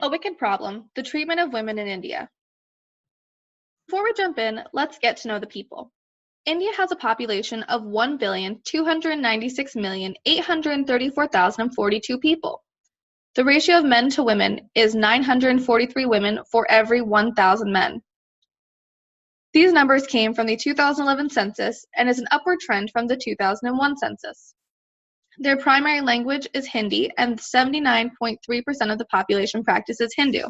A Wicked Problem: The Treatment of Women in India. Before we jump in, let's get to know the people. India has a population of 1,296,834,042 people. The ratio of men to women is 943 women for every 1,000 men. These numbers came from the 2011 census and is an upward trend from the 2001 census. Their primary language is Hindi, and 79.3% of the population practices Hindu.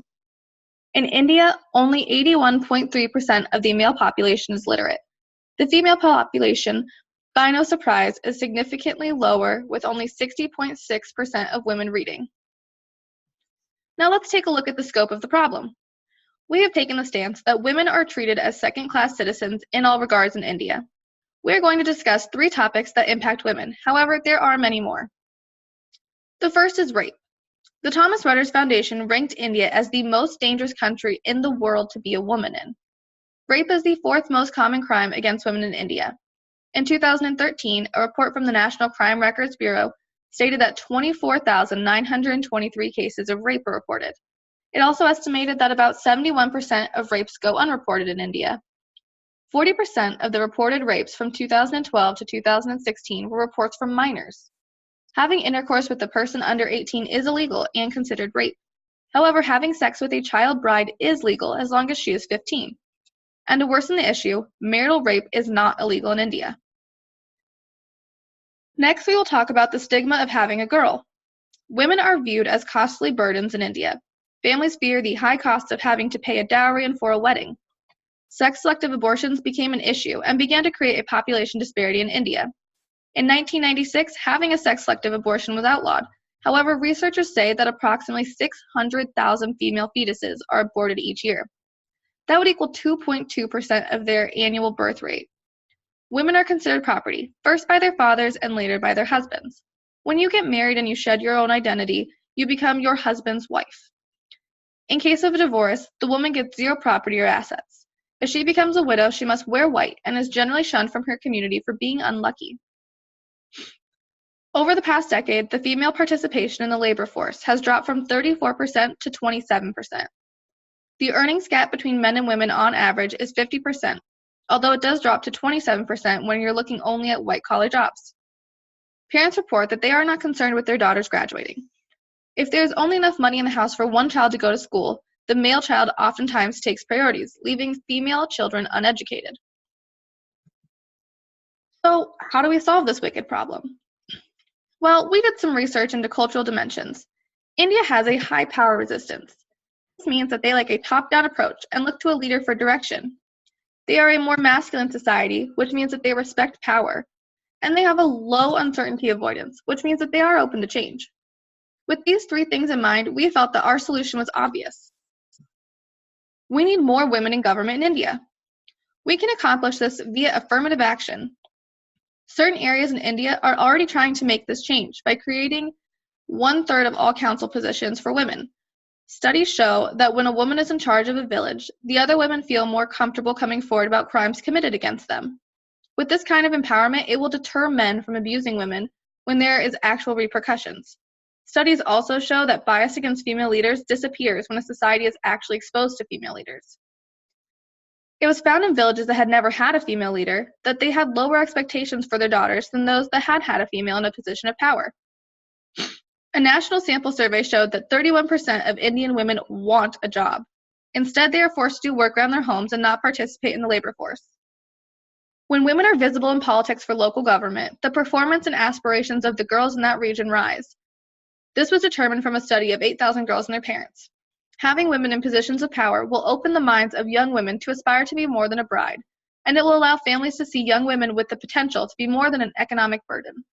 In India, only 81.3% of the male population is literate. The female population, by no surprise, is significantly lower, with only 60.6% of women reading. Now let's take a look at the scope of the problem. We have taken the stance that women are treated as second-class citizens in all regards in India. We are going to discuss 3 topics that impact women. However, there are many more. The first is rape. The Thomas Reuters Foundation ranked India as the most dangerous country in the world to be a woman in. Rape is the 4th most common crime against women in India. In 2013, a report from the National Crime Records Bureau stated that 24,923 cases of rape were reported. It also estimated that about 71% of rapes go unreported in India. 40% of the reported rapes from 2012 to 2016 were reports from minors. Having intercourse with a person under 18 is illegal and considered rape. However, having sex with a child bride is legal as long as she is 15. And to worsen the issue, marital rape is not illegal in India. Next, we will talk about the stigma of having a girl. Women are viewed as costly burdens in India. Families fear the high cost of having to pay a dowry and for a wedding. Sex-selective abortions became an issue and began to create a population disparity in India. In 1996, having a sex-selective abortion was outlawed. However, researchers say that approximately 600,000 female fetuses are aborted each year. That would equal 2.2% of their annual birth rate. Women are considered property, first by their fathers and later by their husbands. When you get married and you shed your own identity, you become your husband's wife. In case of a divorce, the woman gets 0 property or assets. If she becomes a widow, she must wear white and is generally shunned from her community for being unlucky. Over the past decade, the female participation in the labor force has dropped from 34% to 27%. The earnings gap between men and women on average is 50%, although it does drop to 27% when you're looking only at white-collar jobs. Parents report that they are not concerned with their daughters graduating. If there is only enough money in the house for one child to go to school, the male child oftentimes takes priorities, leaving female children uneducated. So, how do we solve this wicked problem? Well, we did some research into cultural dimensions. India has a high power resistance. This means that they like a top-down approach and look to a leader for direction. They are a more masculine society, which means that they respect power. And they have a low uncertainty avoidance, which means that they are open to change. With these 3 things in mind, we felt that our solution was obvious. We need more women in government in India. We can accomplish this via affirmative action. Certain areas in India are already trying to make this change by creating 1/3 of all council positions for women. Studies show that when a woman is in charge of a village, the other women feel more comfortable coming forward about crimes committed against them. With this kind of empowerment, it will deter men from abusing women when there is actual repercussions. Studies also show that bias against female leaders disappears when a society is actually exposed to female leaders. It was found in villages that had never had a female leader that they had lower expectations for their daughters than those that had had a female in a position of power. A national sample survey showed that 31% of Indian women want a job. Instead, they are forced to do work around their homes and not participate in the labor force. When women are visible in politics for local government, the performance and aspirations of the girls in that region rise. This was determined from a study of 8,000 girls and their parents. Having women in positions of power will open the minds of young women to aspire to be more than a bride, and it will allow families to see young women with the potential to be more than an economic burden.